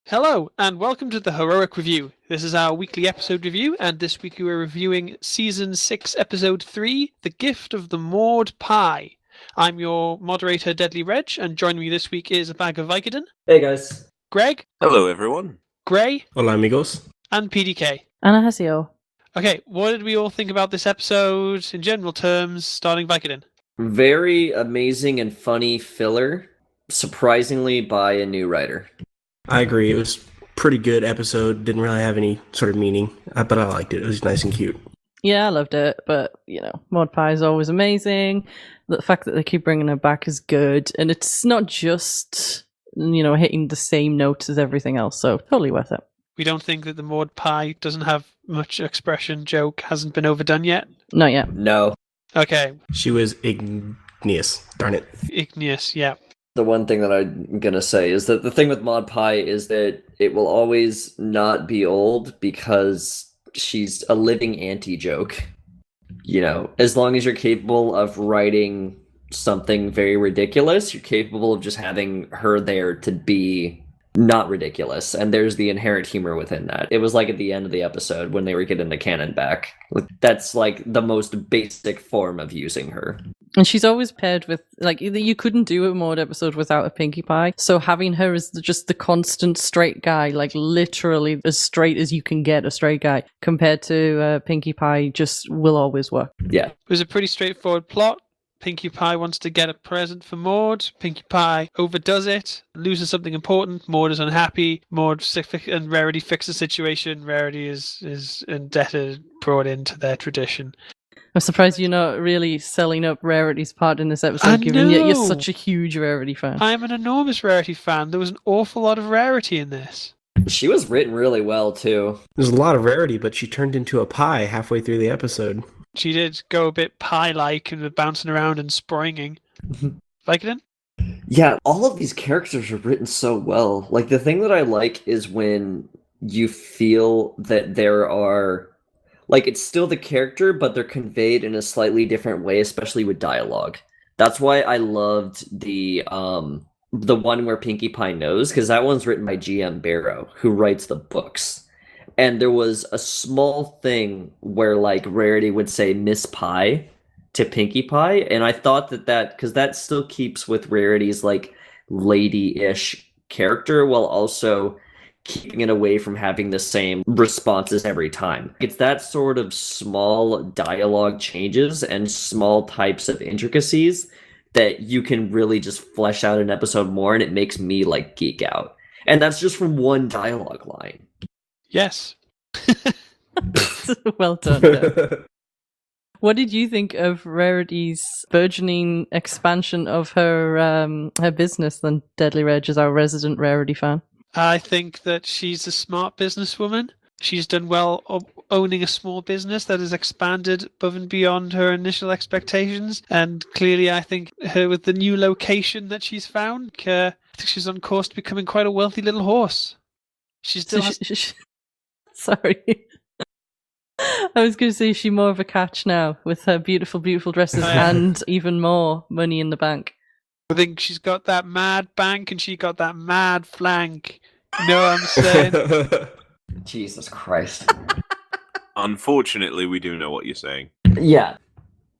Hello, and welcome to the Heroic Review. This is our weekly episode review, and this week we're reviewing Season 6, Episode 3, The Gift of the Maud Pie. I'm your moderator, Deadlyreg, and joining me this week is ABagofVicodin. Hey guys. Greg. Hello everyone. Gray. Hola amigos. And PDK. Anahasio. Okay, what did we all think about this episode in general terms, starting Vicodin? Very amazing and funny filler, surprisingly by a new writer. I agree. It was a pretty good episode. Didn't really have any sort of meaning, but I liked it. It was nice and cute. Yeah, I loved it, but, Maud Pie is always amazing. The fact that they keep bringing her back is good, and it's not just, hitting the same notes as everything else, so totally worth it. We don't think that the Maud Pie doesn't have much expression joke, hasn't been overdone yet? Not yet. No. Okay. She was igneous. Darn it. Igneous, yeah. The one thing that I'm gonna say is that the thing with Maud Pie is that it will always not be old because she's a living anti-joke. As long as you're capable of writing something very ridiculous, you're capable of just having her there to be not ridiculous, and there's the inherent humor within that. It was like at the end of the episode when they were getting the canon back. That's like the most basic form of using her. And she's always paired with, you couldn't do a Maud episode without a Pinkie Pie, so having her as just the constant straight guy, literally as straight as you can get a straight guy, compared to Pinkie Pie, just will always work. Yeah. It was a pretty straightforward plot. Pinkie Pie wants to get a present for Maud. Pinkie Pie overdoes it, loses something important. Maud is unhappy. Maud and Rarity fix the situation. Rarity is indebted, brought into their tradition. I'm surprised you're not really selling up Rarity's part in this episode, given yet you're such a huge Rarity fan. I am an enormous Rarity fan. There was an awful lot of Rarity in this. She was written really well, too. There's a lot of Rarity, but she turned into a pie halfway through the episode. She did go a bit pie-like and bouncing around and springing. Vicodin? Yeah, all of these characters are written so well. The thing that I like is when you feel that there are... it's still the character, but they're conveyed in a slightly different way, especially with dialogue. That's why I loved the one where Pinkie Pie knows, because that one's written by GM Barrow, who writes the books. And there was a small thing where, Rarity would say Miss Pie to Pinkie Pie, and I thought that because that still keeps with Rarity's, lady-ish character, while also keeping it away from having the same responses every time. It's that sort of small dialogue changes and small types of intricacies that you can really just flesh out an episode more, and it makes me, geek out. And that's just from one dialogue line. Yes. Well done. What did you think of Rarity's burgeoning expansion of her business then, Deadlyreg, as our resident Rarity fan? I think that she's a smart businesswoman. She's done well owning a small business that has expanded above and beyond her initial expectations. And clearly, I think her with the new location that she's found, I think she's on course to becoming quite a wealthy little horse. She still Sorry. I was going to say she's more of a catch now with her beautiful, beautiful dresses and even more money in the bank. I think she's got that mad bank and she got that mad flank. You know what I'm saying? Jesus Christ. Unfortunately, we do know what you're saying. Yeah.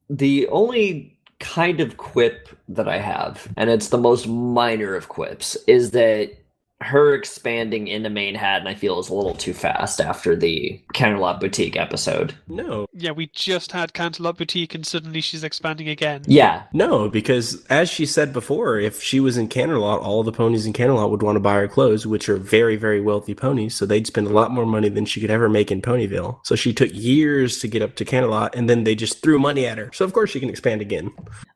The only kind of quip that I have, and it's the most minor of quips, is that her expanding into Manhattan, I feel, is a little too fast after the Canterlot Boutique episode. No. Yeah, we just had Canterlot Boutique and suddenly she's expanding again. Yeah. No, because as she said before, if she was in Canterlot, all the ponies in Canterlot would want to buy her clothes, which are very, very wealthy ponies, so they'd spend a lot more money than she could ever make in Ponyville. So she took years to get up to Canterlot, and then they just threw money at her. So of course she can expand again.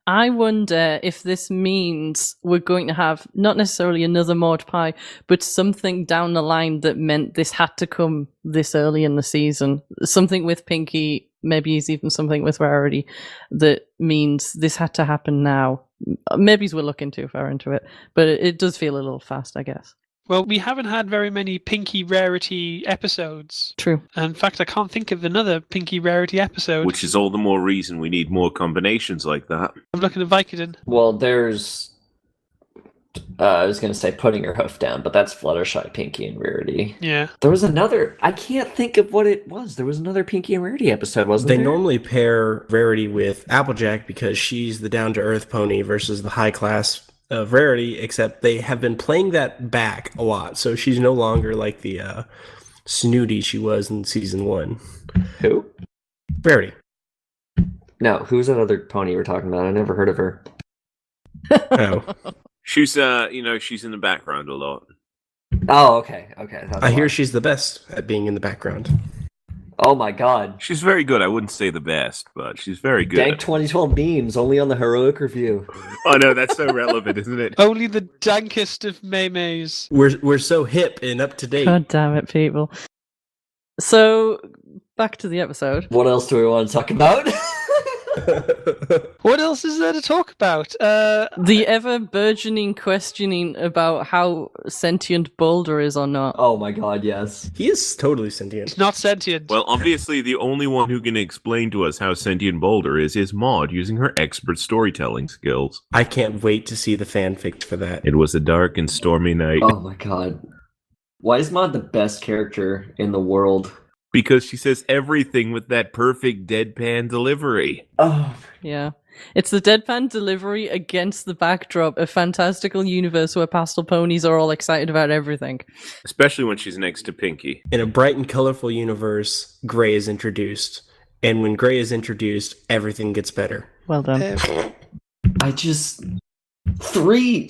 I wonder if this means we're going to have not necessarily another Maud Pie, but something down the line that meant this had to come this early in the season. Something with Pinkie, maybe even something with Rarity, that means this had to happen now. Maybe we're looking too far into it, but it does feel a little fast, I guess. Well, we haven't had very many Pinkie Rarity episodes. True. In fact, I can't think of another Pinkie Rarity episode. Which is all the more reason we need more combinations like that. I'm looking at Vicodin. Well, there's I was going to say putting her hoof down, but that's Fluttershy, Pinkie, and Rarity. Yeah. There was another. I can't think of what it was. There was another Pinkie and Rarity episode, wasn't They there? normally pair Rarity with Applejack because she's the down-to-earth pony versus the high class of Rarity, except they have been playing that back a lot. So she's no longer like the snooty she was in season 1. Who? Rarity. No, who's that other pony we're talking about? I never heard of her. Oh. She's she's in the background a lot. Oh, okay. That's I hear why. she's the best at being in the background. Oh my god. She's very good. I wouldn't say the best, but she's very good. Dank 2012 memes, only on the Heroic Review. Oh no, that's so relevant, isn't it? Only the dankest of maymays. We're so hip and up to date. God damn it, people. So, back to the episode. What else do we want to talk about? What else is there to talk about? The ever-burgeoning questioning about how sentient Boulder is or not. Oh my god, yes. He is totally sentient. It's not sentient. Well, obviously, the only one who can explain to us how sentient Boulder is Maud using her expert storytelling skills. I can't wait to see the fanfic for that. It was a dark and stormy night Oh my god. Why is Maud the best character in the world? because she says everything with that perfect deadpan delivery. Oh, Yeah. It's the deadpan delivery against the backdrop of fantastical universe where pastel ponies are all excited about everything. Especially when she's next to Pinkie. In a bright and colorful universe, Gray is introduced. And when Gray is introduced, everything gets better. Well done. I just...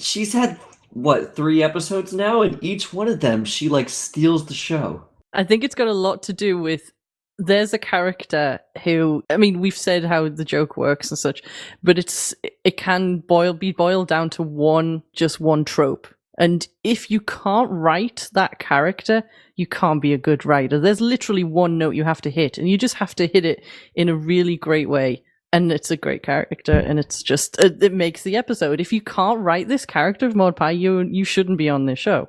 She's had, 3 episodes now? And each one of them, she, steals the show. I think it's got a lot to do with there's a character who, I mean, we've said how the joke works and such, but it can be boiled down to just one trope. And if you can't write that character, you can't be a good writer. There's literally one note you have to hit, and you just have to hit it in a really great way. And it's a great character, and it's just, it makes the episode. If you can't write this character of Maud Pie, you shouldn't be on this show.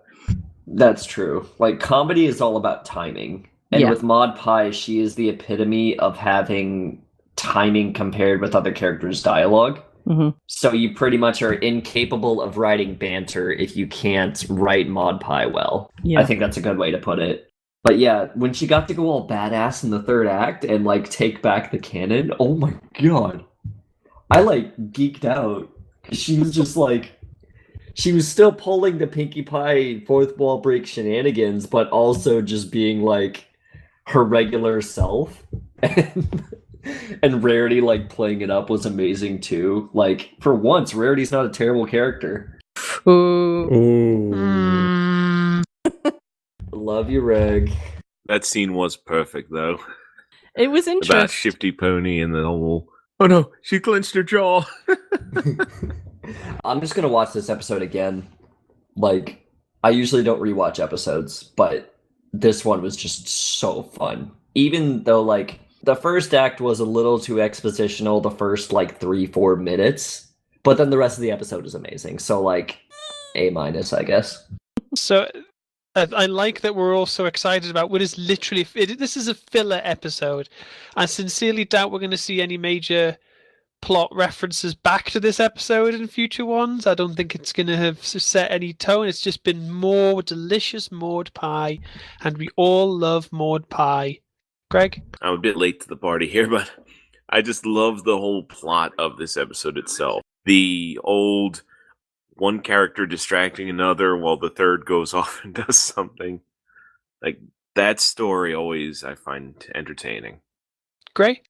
That's true. Comedy is all about timing. And Yeah. with Maud Pie, she is the epitome of having timing compared with other characters' dialogue. Mm-hmm. So you pretty much are incapable of writing banter if you can't write Maud Pie well. Yeah. I think that's a good way to put it. But yeah, when she got to go all badass in the 3rd act and take back the cannon, oh my god. I geeked out. She was just she was still pulling the Pinkie Pie 4th wall break shenanigans, but also just being her regular self. And Rarity playing it up was amazing too. For once, Rarity's not a terrible character. Ooh. Mm, Love you, Reg. That scene was perfect, though. It was About interesting. Shifty Pony and the whole... Oh no, she clenched her jaw. I'm just gonna watch this episode again. I usually don't rewatch episodes, but this one was just so fun. Even though the 1st act was a little too expositional, the first 3-4 minutes, but then the rest of the episode is amazing. So A-, I guess. so I like that we're all so excited about what is literally... this is a filler episode. I sincerely doubt we're going to see any major plot references back to this episode in future ones. I don't think it's going to have set any tone. It's just been more delicious Maud Pie, and we all love Maud Pie. Greg? I'm a bit late to the party here, but I just love the whole plot of this episode itself. The old one character distracting another while the third goes off and does something. That story always I find entertaining. Gray?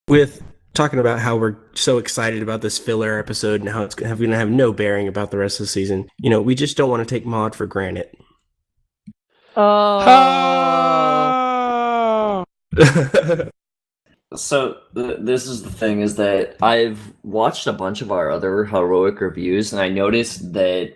With talking about how we're so excited about this filler episode and how it's going to have no bearing about the rest of the season, we just don't want to take Maud for granted. Oh! So this is the thing, is that I've watched a bunch of our other Heroic reviews, and I noticed that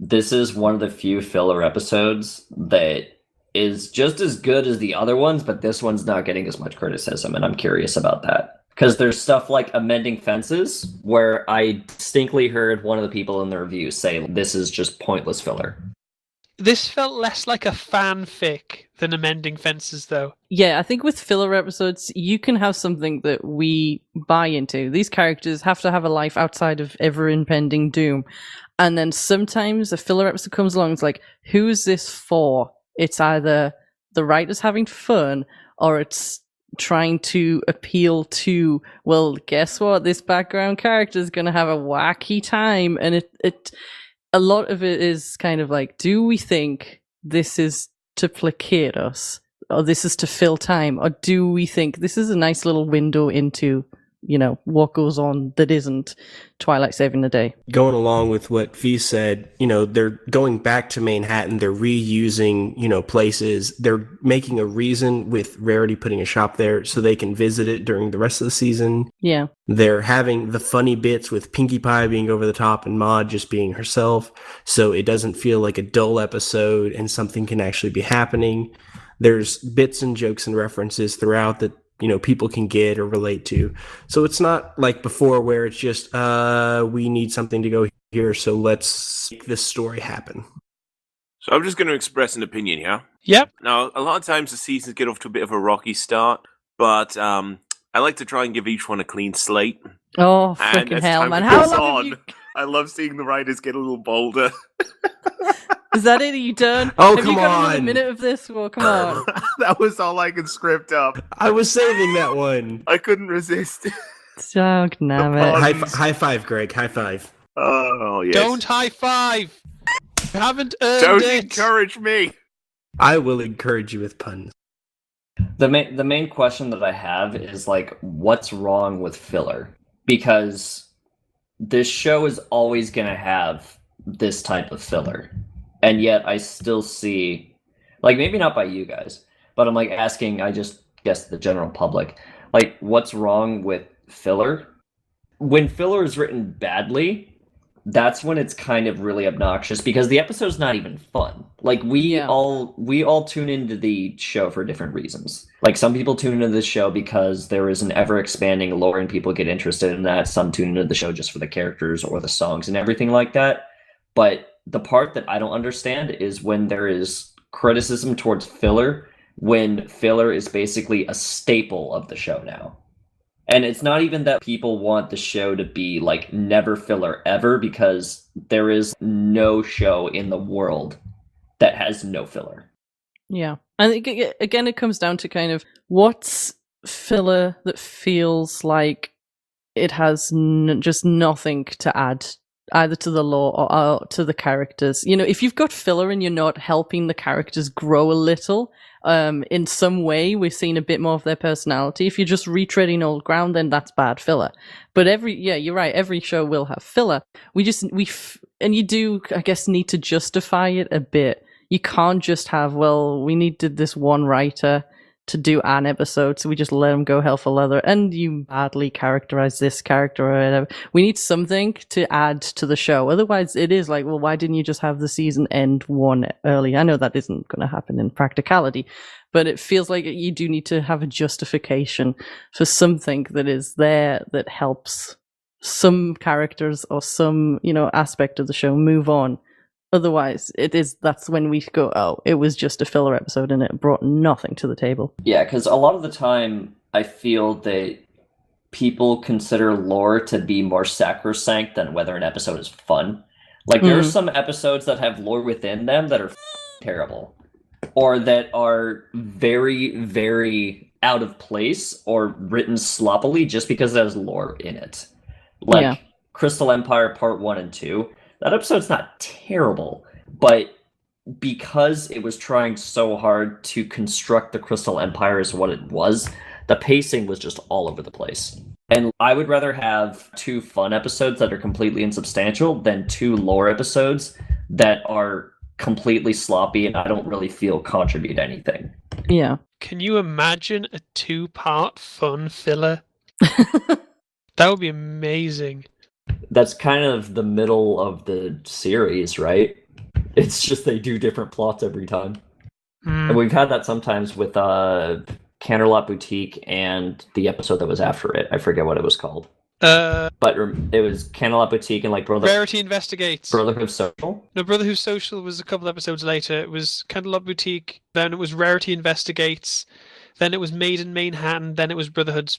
this is one of the few filler episodes that is just as good as the other ones, but this one's not getting as much criticism, and I'm curious about that. Because there's stuff like amending fences, where I distinctly heard one of the people in the review say this is just pointless filler. This felt less like a fanfic than Amending Fences, though. Yeah, I think with filler episodes, you can have something that we buy into. These characters have to have a life outside of ever impending doom. And then sometimes a filler episode comes along, it's like, who's this for? It's either the writer's having fun, or it's trying to appeal to, well, guess what? This background character is going to have a wacky time. And a lot of it is kind of like, do we think this is to placate us, or this is to fill time, or do we think this is a nice little window into, what goes on that isn't Twilight saving the day? Going along with what V said, they're going back to Manhattan, they're reusing, places, they're making a reason with Rarity putting a shop there so they can visit it during the rest of the season. Yeah. They're having the funny bits with Pinkie Pie being over the top and Maud just being herself, so it doesn't feel like a dull episode and something can actually be happening. There's bits and jokes and references throughout that people can get or relate to. So it's not like before where it's just, we need something to go here, so let's make this story happen. So I'm just going to express an opinion here. Yep. Now, a lot of times the seasons get off to a bit of a rocky start, but I like to try and give each one a clean slate. Oh, And freaking as hell, time man. How goes long on, have you... I love seeing the writers get a little bolder. Is that it? Are you done? Oh, have come you got another on. minute of this? Well, come on. That was all I could script up. I was saving that one. I couldn't resist. Oh, damn it. High five, Greg. High five. Oh, yes. Don't high five! You haven't earned Don't it! encourage me. I will encourage you with puns. The main question that I have is, like, what's wrong with filler? Because this show is always going to have this type of filler. And yet I still see, like, maybe not by you guys, but I'm, like, asking, I just guess, the general public, like, what's wrong with filler? When filler is written badly, that's when it's kind of really obnoxious, because the episode's not even fun. Like, we all tune into the show for different reasons. Like, some people tune into the show because there is an ever-expanding lore and people get interested in that. Some tune into the show just for the characters or the songs and everything like that. But the part that I don't understand is when there is criticism towards filler, when filler is basically a staple of the show now. And it's not even that people want the show to be, like, never filler ever, because there is no show in the world that has no filler. Yeah. I think, again, it comes down to kind of what's filler that feels like it has just nothing to add, either to the lore or to the characters. If you've got filler and you're not helping the characters grow a little, in some way, we're seeing a bit more of their personality. If you're just retreading old ground, then that's bad filler. But you're right, every show will have filler. And you do, I guess, need to justify it a bit. You can't just have, well, we needed this one writer to do an episode, so we just let him go hell for leather, and you badly characterize this character or whatever. We need something to add to the show. Otherwise, it is like, well, why didn't you just have the season end one early? I know that isn't going to happen in practicality, but it feels like you do need to have a justification for something that is there that helps some characters or some, aspect of the show move on. Otherwise, that's when we go, oh, it was just a filler episode and it brought nothing to the table. Yeah, because a lot of the time, I feel that people consider lore to be more sacrosanct than whether an episode is fun. Like, there are some episodes that have lore within them that are terrible, or that are very, very out of place or written sloppily just because there's lore in it. Like, Crystal Empire Part 1 and 2. That episode's not terrible, but because it was trying so hard to construct the Crystal Empire as what it was, the pacing was just all over the place. And I would rather have 2 fun episodes that are completely insubstantial than 2 lore episodes that are completely sloppy and I don't really feel contribute anything. Yeah. Can you imagine a 2-part fun filler? That would be amazing. That's kind of the middle of the series, right? It's just they do different plots every time. And we've had that sometimes with Canterlot Boutique and the episode that was after it. I forget what it was called. But it was Canterlot Boutique and like Rarity Investigates. Brotherhood Social. No, Brotherhood Social was a couple episodes later. It was Canterlot Boutique, then it was Rarity Investigates, then it was Maiden Manhattan, then it was Brotherhood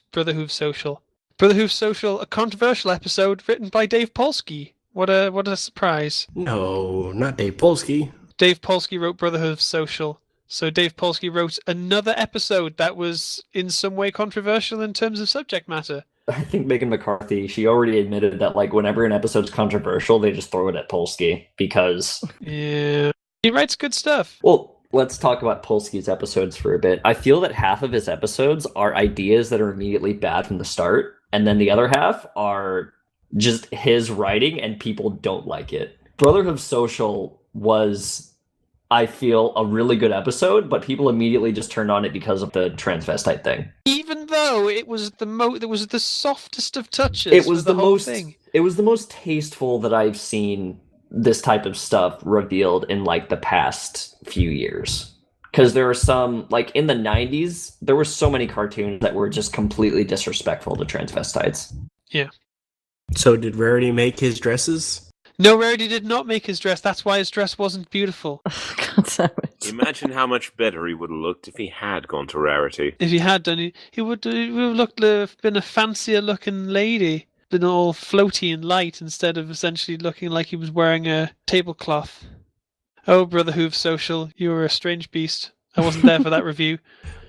Social. Brotherhood Social, a controversial episode written by Dave Polsky. What a surprise. No, not Dave Polsky. Dave Polsky wrote Brotherhood Social. So Dave Polsky wrote another episode that was in some way controversial in terms of subject matter. I think Megan McCarthy, she already admitted that like whenever an episode's controversial, they just throw it at Polsky because... Yeah. He writes good stuff. Well, let's talk about Polsky's episodes for a bit. I feel that half of his episodes are ideas that are immediately bad from the start, and then the other half are just his writing and people don't like it. Brotherhood Social was, I feel, a really good episode, but people immediately just turned on it because of the transvestite thing. Even though it was the softest of touches. It was the whole most thing. It was the most tasteful that I've seen this type of stuff revealed in like the past few years. Because there are some, like in the 90s, there were so many cartoons that were just completely disrespectful to transvestites. Yeah. So did Rarity make his dresses? No, Rarity did not make his dress. That's why his dress wasn't beautiful. God damn it. Imagine how much better he would have looked if he had gone to Rarity. If he had done, he would have been a fancier looking lady. Been all floaty and light instead of essentially looking like he was wearing a tablecloth. Oh, Brotherhood Social, you were a strange beast. I wasn't there for that review.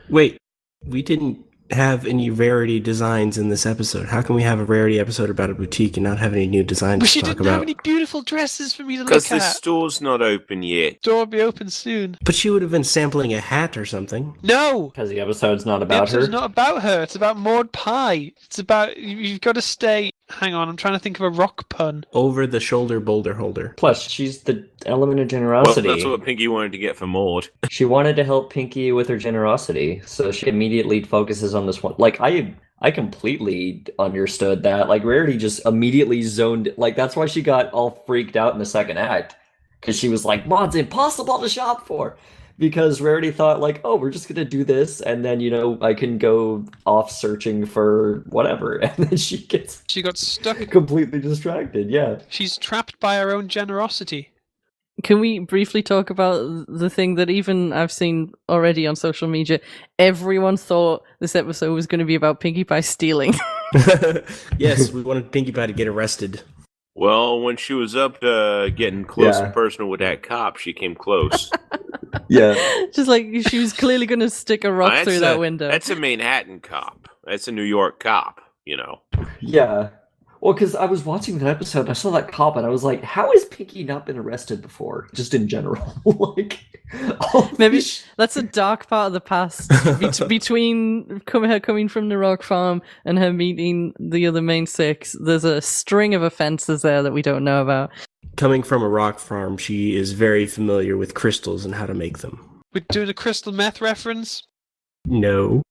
Wait, we didn't have any Rarity designs in this episode. How can we have a Rarity episode about a boutique and not have any new designs But to she talk didn't about? have any beautiful dresses for me to look Because the at. store's not open yet. Door will be open soon. But she would have been sampling a hat or something. No! Because the episode's not The about her. episode's not about her. It's about Maud Pie. It's about... You've got to stay... Hang on, I'm trying to think of a rock pun. Over the shoulder boulder holder. Plus, she's the element of Well, generosity. that's what Pinkie wanted to get for Maud. She wanted to help Pinkie with her generosity, so she immediately focuses on this one. Like, I completely understood that. Like, Rarity just immediately zoned... Like, that's why she got all freaked out in the second act. Because she was like, Maud's impossible to shop for! Because Rarity thought, like, oh, we're just gonna do this, and then, you know, I can go off searching for whatever. And then she got stuck. completely distracted, yeah. She's trapped by her own generosity. Can we briefly talk about the thing that even I've seen already on social media? Everyone thought this episode was going to be about Pinkie Pie stealing. Yes, we wanted Pinkie Pie to get arrested. Well, when she was up to getting close Yeah. and personal with that cop, she came close. Yeah. Just like she was clearly going to stick a rock through that window. That's a Manhattan cop. That's a New York cop, you know. Yeah. Well, because I was watching that episode, and I saw that cop, and I was like, how has Pinkie not been arrested before? Just in general. Like, Maybe that's a dark part of the past between her coming from the rock farm and her meeting the other main six. There's a string of offenses there that we don't know about. Coming from a rock farm, she is very familiar with crystals and how to make them. We're doing a crystal meth reference. No.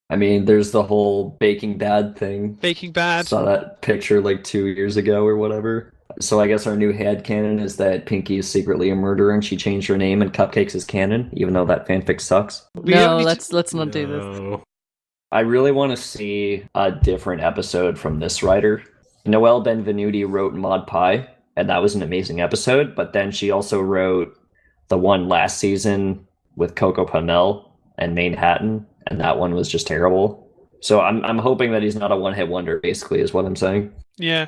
I mean, there's the whole Baking Bad thing. Baking Bad. Saw that picture like 2 years ago or whatever. So I guess our new headcanon is that Pinkie is secretly a murderer and she changed her name and Cupcakes is canon, even though that fanfic sucks. We don't No, need to- let's not do this. No. I really want to see a different episode from this writer. Noelle Benvenuti wrote Maud Pie, and that was an amazing episode, but then she also wrote the one last season with Coco Pamel and Manhattan, and that one was just terrible. So I'm hoping that he's not a one-hit wonder, basically, is what I'm saying. Yeah.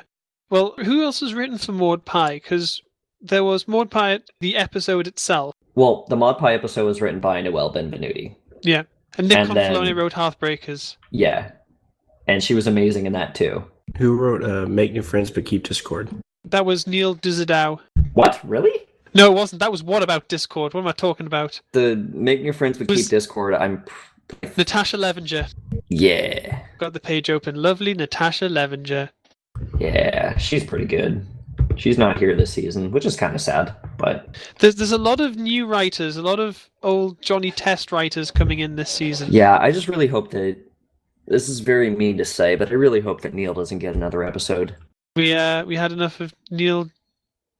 Well, who else has written for Maud Pie? Because there was Maud Pie, the episode itself. Well, the Maud Pie episode was written by Noelle Benvenuti. Yeah. And Nick And then- Confalone wrote Hearthbreakers. Yeah. And she was amazing in that, too. Who wrote Make New Friends But Keep Discord? That was Neil Dizadow. What? Really? No, it wasn't. That was What About Discord? What am I talking about? The Make New Friends But Was- Keep Discord, Natasha Levenger. Yeah. Got the page open. Lovely Natasha Levenger. Yeah, she's pretty good. She's not here this season, which is kind of sad, but... There's a lot of new writers, a lot of old Johnny Test writers coming in this season. Yeah, I just really hope that... This is very mean to say, but I really hope that Neil doesn't get another episode. We had enough of Neil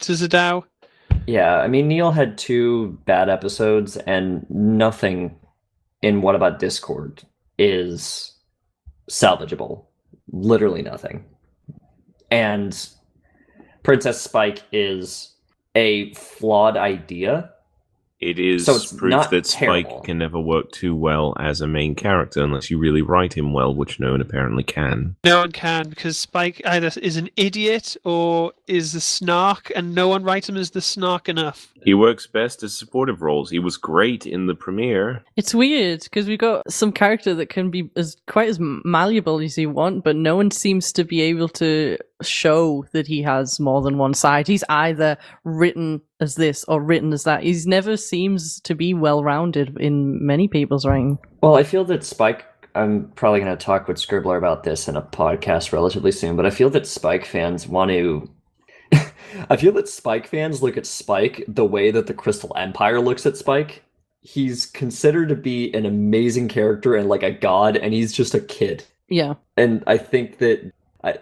Dizadow. Yeah, I mean, Neil had 2 bad episodes, and nothing in What About Discord is salvageable. Literally nothing. And Princess Spike is a flawed idea. It is So it's proof not that terrible. Spike can never work too well as a main character unless you really write him well, which no one apparently can. No one can, because Spike either is an idiot or is the snark, and no one writes him as the snark enough. He works best as supportive roles. He was great in the premiere. It's weird because we've got some character that can be quite as malleable as you want, but no one seems to be able to show that he has more than one side. He's either written as this or written as that. He's never seems to be well-rounded in many people's writing. Well, I feel that Spike, I'm probably going to talk with Scribbler about this in a podcast relatively soon, but I feel that Spike fans want to... I feel that Spike fans look at Spike the way that the Crystal Empire looks at Spike. He's considered to be an amazing character and like a god, and he's just a kid. Yeah. And I think that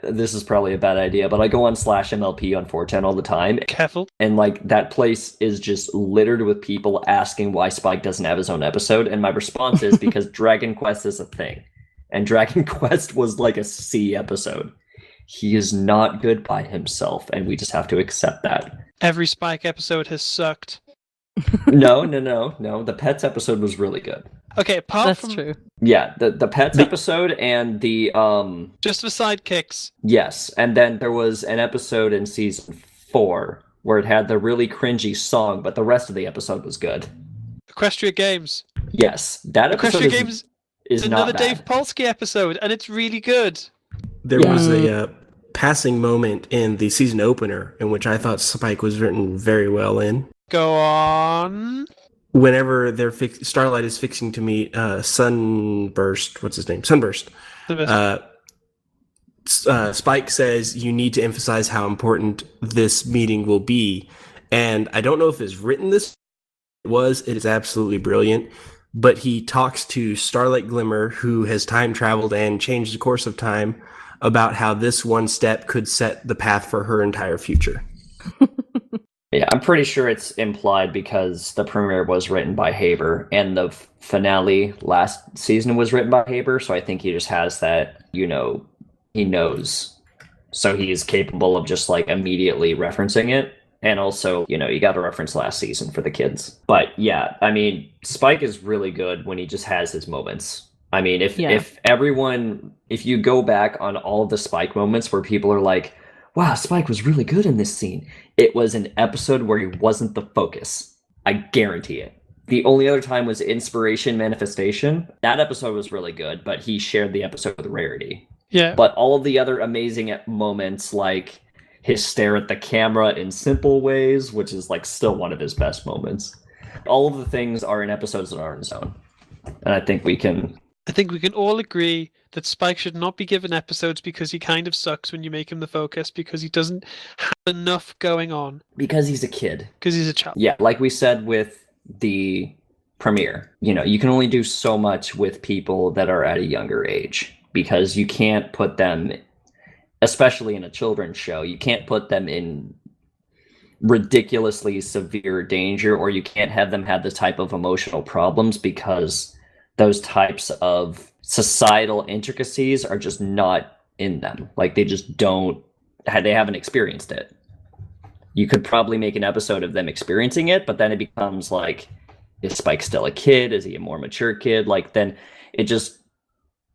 this is probably a bad idea, but I go on /MLP on 4chan all the time, Careful. and like that place is just littered with people asking why Spike doesn't have his own episode, and my response is because Dragon Quest is a thing, and Dragon Quest was like a C episode. He is not good by himself, and we just have to accept that. Every Spike episode has sucked. No. The Pets episode was really good. Okay, apart That's from true. Yeah, the Pets episode and the just for sidekicks. yes, and then there was an episode in season 4 where it had the really cringy song, but the rest of the episode was good. Equestria Games. Yes, that episode Equestria Games is another not bad. Dave Polsky episode, and it's really good. There Yeah. was a passing moment in the season opener in which I thought Spike was written very well in. Go on. Whenever Starlight is fixing to meet Sunburst, what's his name? Sunburst. Spike says you need to emphasize how important this meeting will be. And I don't know if it's written this. It is absolutely brilliant. But he talks to Starlight Glimmer, who has time traveled and changed the course of time, about how this one step could set the path for her entire future. Yeah, I'm pretty sure it's implied because the premiere was written by Haber and the finale last season was written by Haber, so I think he just has that, he knows. So he is capable of just like immediately referencing it. And also, you got to reference last season for the kids. But yeah, I mean, Spike is really good when he just has his moments. I mean, if you go back on all of the Spike moments where people are like, wow, Spike was really good in this scene, it was an episode where he wasn't the focus. I guarantee it. The only other time was Inspiration Manifestation. That episode was really good, but he shared the episode with Rarity. Yeah. But all of the other amazing moments, like his stare at the camera in Simple Ways, which is like still one of his best moments. All of the things are in episodes that are in his own. And I think we can all agree that Spike should not be given episodes because he kind of sucks when you make him the focus, because he doesn't have enough going on. Because he's a kid. Because he's a child. Yeah, like we said with the premiere, you can only do so much with people that are at a younger age, because you can't put them, especially in a children's show, you can't put them in ridiculously severe danger, or you can't have them have the type of emotional problems, because those types of societal intricacies are just not in them. Like they just they haven't experienced it. You could probably make an episode of them experiencing it, but then it becomes like, is Spike still a kid? Is he a more mature kid? Like then it just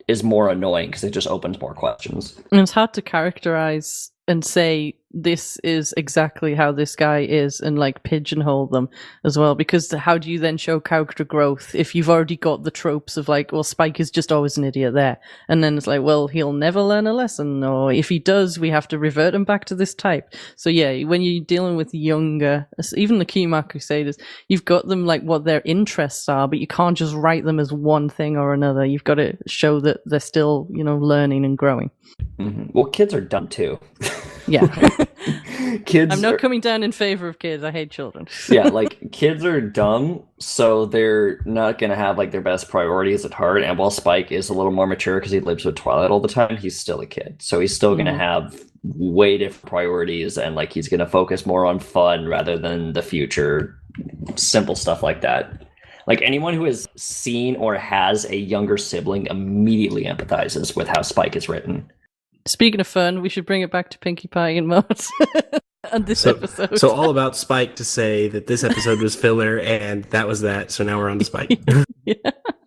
is more annoying because it just opens more questions. And it's hard to characterize and say this is exactly how this guy is and like pigeonhole them as well, because how do you then show character growth if you've already got the tropes of like, well, Spike is just always an idiot there, and then it's like, well, he'll never learn a lesson, or if he does, we have to revert him back to this type. So yeah, when you're dealing with younger, even the Keymark Crusaders, you've got them like what their interests are, but you can't just write them as one thing or another. You've got to show that they're still learning and growing. Mm-hmm. Well, kids are dumb too. Yeah. Kids I'm not coming down in favor of kids. I hate children. Yeah, like kids are dumb, so they're not gonna have like their best priorities at heart. And while Spike is a little more mature because he lives with Twilight all the time, he's still a kid, so he's still gonna have way different priorities, and like he's gonna focus more on fun rather than the future, simple stuff like that. Like anyone who has seen or has a younger sibling immediately empathizes with how Spike is written. Speaking of fun, we should bring it back to Pinkie Pie and Mods on this episode. So all about Spike to say that this episode was filler and that was that. So now we're on to Spike. Yeah.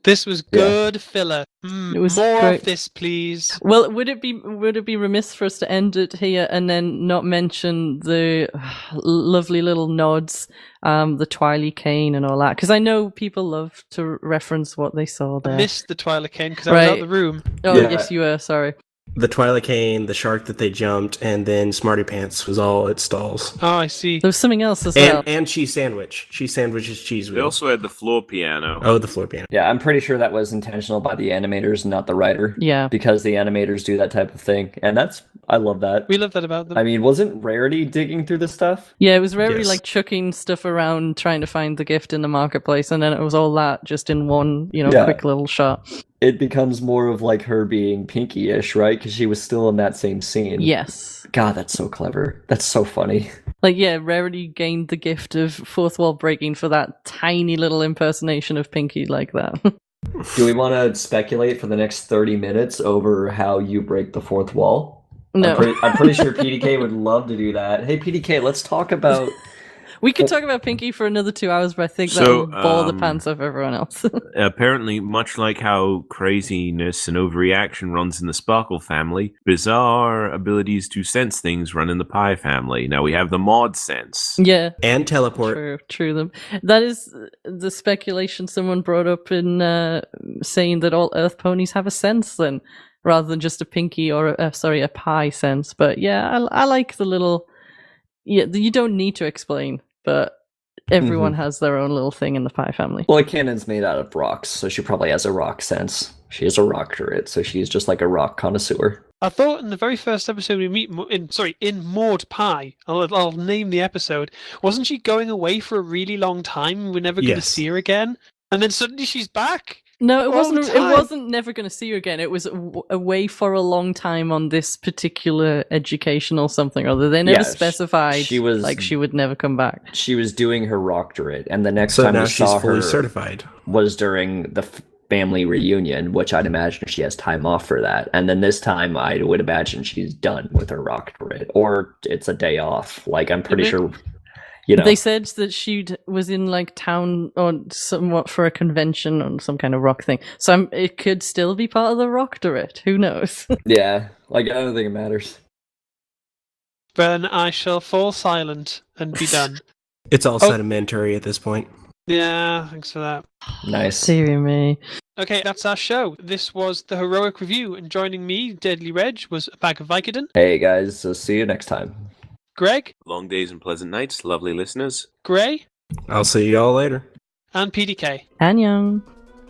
This was good filler. It was more great. of this, please. Well, would it be remiss for us to end it here and then not mention the lovely little nods, the Twily Cane and all that? Because I know people love to reference what they saw there. I missed the Twilight Cane because I was out of the room. Oh, Yeah. yes, you were. Sorry. The Twilight Cane, the shark that they jumped, and then Smarty Pants was all at stalls. Oh, I see. There was something else as well. And cheese sandwich. Cheese sandwich is cheese They wheel. also had the floor piano. Oh, the floor piano. Yeah, I'm pretty sure that was intentional by the animators, not the writer. Yeah. Because the animators do that type of thing. And I love that. We love that about them. I mean, wasn't Rarity digging through the stuff? Yeah, it was very Yes. like chucking stuff around, trying to find the gift in the marketplace, and then it was all that just in one, Yeah. quick little shot. It becomes more of like her being Pinkie-ish, right? Because she was still in that same scene. Yes. God, that's so clever. That's so funny. Like, yeah, Rarity gained the gift of fourth wall breaking for that tiny little impersonation of Pinkie like that. Do we want to speculate for the next 30 minutes over how you break the fourth wall? No. I'm pretty sure PDK would love to do that. Hey, PDK, let's talk about... We could talk about Pinkie for another 2 hours, but I think So, that'll bore the pants off everyone else. Apparently, much like how craziness and overreaction runs in the Sparkle family, bizarre abilities to sense things run in the Pie family. Now we have the Mod sense. Yeah. And teleport. True. That is the speculation someone brought up in saying that all Earth ponies have a sense then, rather than just a Pinkie or a Pie sense. But yeah, I like the little... Yeah, you don't need to explain, but everyone has their own little thing in the Pie family. Well, Cannon's made out of rocks, so she probably has a rock sense. She has a rock turret, so she's just like a rock connoisseur. I thought in the very first episode we meet in Maud Pie, I'll name the episode. Wasn't she going away for a really long time? We're never going to Yes. see her again, and then suddenly she's back. No, it all wasn't. the It time. wasn't never going to see her again. It was away for a long time on this particular educational something or other. They never Yeah, specified. she was- like she would never come back. She was doing her rock turret, and the next So time now we she's saw fully her certified. was during the family reunion, which I'd imagine she has time off for that. And then this time, I would imagine she's done with her rock turret, or it's a day off. Like, I'm pretty sure, They said that she was in like town or somewhat for a convention on some kind of rock thing. So it could still be part of the rock turret. Who knows? Yeah, like, I don't think it matters. Then I shall fall silent and be done. It's all Oh. sedimentary at this point. Yeah, thanks for that. Nice. Dear me. Okay, that's our show. This was the Heroic Review, and joining me, Deadlyreg, was ABagofVicodin. Hey, guys, so see you next time. Greg, Long days and pleasant nights, lovely listeners. Gray, I'll see y'all later. and PDK. Annyeong.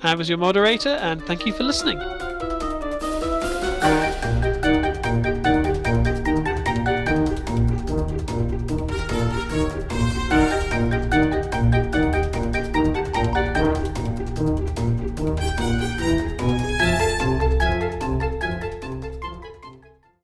I was your moderator, and thank you for listening.